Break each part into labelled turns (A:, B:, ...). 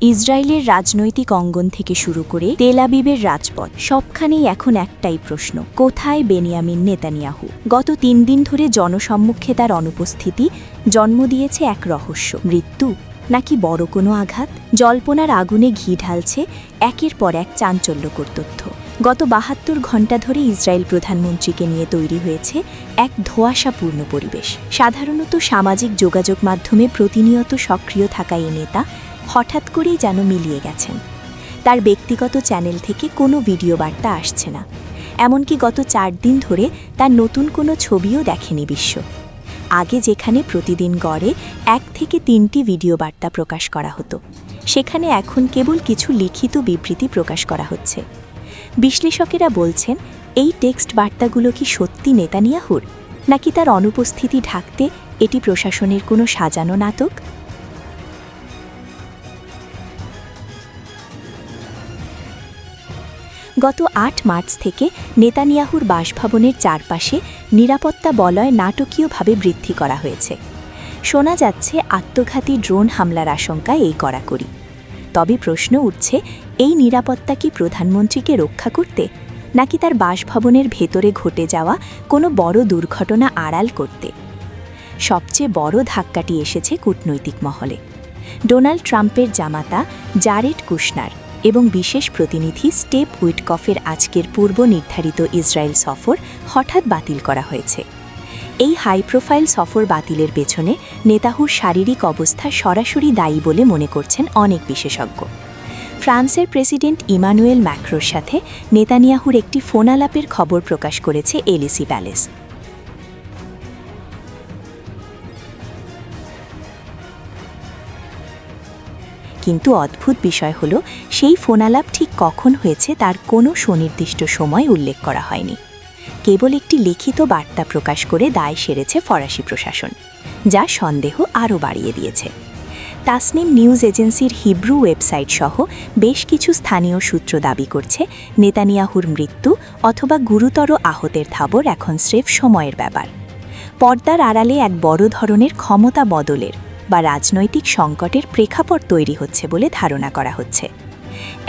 A: ইসরায়েলের রাজনৈতিক অঙ্গন থেকে শুরু করে তেল আবিবের রাজপথ সবখানেই এখন একটাই প্রশ্ন, কোথায় বেনিয়ামিন নেতানিয়াহু? গত ৩ দিন ধরে জনসম্মুখে তার অনুপস্থিতি জন্ম দিয়েছে এক রহস্য। মৃত্যু নাকি বড় কোনো আঘাত? জল্পনার আগুনে ঘি ঢালছে একের পর এক চাঞ্চল্যকর তথ্য। গত ৭২ ঘণ্টা ধরে ইসরায়েল প্রধানমন্ত্রীকে নিয়ে তৈরি হয়েছে এক ধোঁয়াশাপূর্ণ পরিবেশ। সাধারণত সামাজিক যোগাযোগ মাধ্যমে প্রতিনিয়ত সক্রিয় থাকা এই নেতা হঠাৎ করেই যেন মিলিয়ে গেছেন। তার ব্যক্তিগত চ্যানেল থেকে কোনো ভিডিও বার্তা আসছে না, এমনকি গত ৪ দিন ধরে তার নতুন কোনো ছবিও দেখেনি বিশ্ব। আগে যেখানে প্রতিদিন গড়ে ১ থেকে ৩টি ভিডিও বার্তা প্রকাশ করা হতো, সেখানে এখন কেবল কিছু লিখিত বিবৃতি প্রকাশ করা হচ্ছে। বিশ্লেষকেরা বলছেন, এই টেক্সট বার্তাগুলো কি সত্যি নেতানিয়াহুর, নাকি তার অনুপস্থিতি ঢাকতে এটি প্রশাসনের কোনো সাজানো নাটক? গত ৮ মার্চ থেকে নেতানিয়াহুর বাসভবনের চারপাশে নিরাপত্তা বলয় নাটকীয়ভাবে বৃদ্ধি করা হয়েছে। শোনা যাচ্ছে আত্মঘাতী ড্রোন হামলার আশঙ্কায় এই কড়াকড়ি। তবে প্রশ্ন উঠছে, এই নিরাপত্তা কি প্রধানমন্ত্রীকে রক্ষা করতে, নাকি তার বাসভবনের ভেতরে ঘটে যাওয়া কোনো বড় দুর্ঘটনা আড়াল করতে? সবচেয়ে বড় ধাক্কাটি এসেছে কূটনৈতিক মহলে। ডোনাল্ড ট্রাম্পের জামাতা জারেড কুশনার এবং বিশেষ প্রতিনিধি স্টেভ উইটকফের আজকের পূর্ব নির্ধারিত ইসরায়েল সফর হঠাৎ বাতিল করা হয়েছে। এই হাই প্রোফাইল সফর বাতিলের পেছনে নেতাহুর শারীরিক অবস্থা সরাসরি দায়ী বলে মনে করছেন অনেক বিশেষজ্ঞ। ফ্রান্সের প্রেসিডেন্ট ইমানুয়েল ম্যাক্রোর সাথে নেতানিয়াহুর একটি ফোনালাপের খবর প্রকাশ করেছে এলিসি প্যালেস। কিন্তু অদ্ভুত বিষয় হল, সেই ফোনালাপ ঠিক কখন হয়েছে তার কোনো সুনির্দিষ্ট সময় উল্লেখ করা হয়নি। কেবল একটি লিখিত বার্তা প্রকাশ করে দায় সেরেছে ফরাসি প্রশাসন, যা সন্দেহ আরও বাড়িয়ে দিয়েছে। তাসনিম নিউজ এজেন্সির হিব্রু ওয়েবসাইট সহ বেশ কিছু স্থানীয় সূত্র দাবি করছে, নেতানিয়াহুর মৃত্যু অথবা গুরুতর আহতের খবর এখন স্রেফ সময়ের ব্যাপার। পর্দার আড়ালে এক বড় ধরনের ক্ষমতা বদলের বা রাজনৈতিক সংকটের প্রেক্ষাপট তৈরি হচ্ছে বলে ধারণা করা হচ্ছে।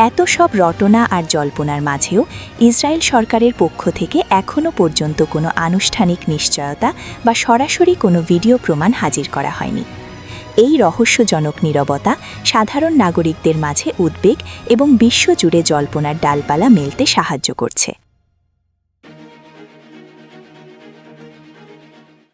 A: এত সব রটনা আর জল্পনার মাঝেও ইসরায়েল সরকারের পক্ষ থেকে এখনও পর্যন্ত কোনো আনুষ্ঠানিক নিশ্চয়তা বা সরাসরি কোনো ভিডিও প্রমাণ হাজির করা হয়নি। এই রহস্যজনক নীরবতা সাধারণ নাগরিকদের মাঝে উদ্বেগ এবং বিশ্বজুড়ে জল্পনার ডালপালা মেলতে সাহায্য করছে।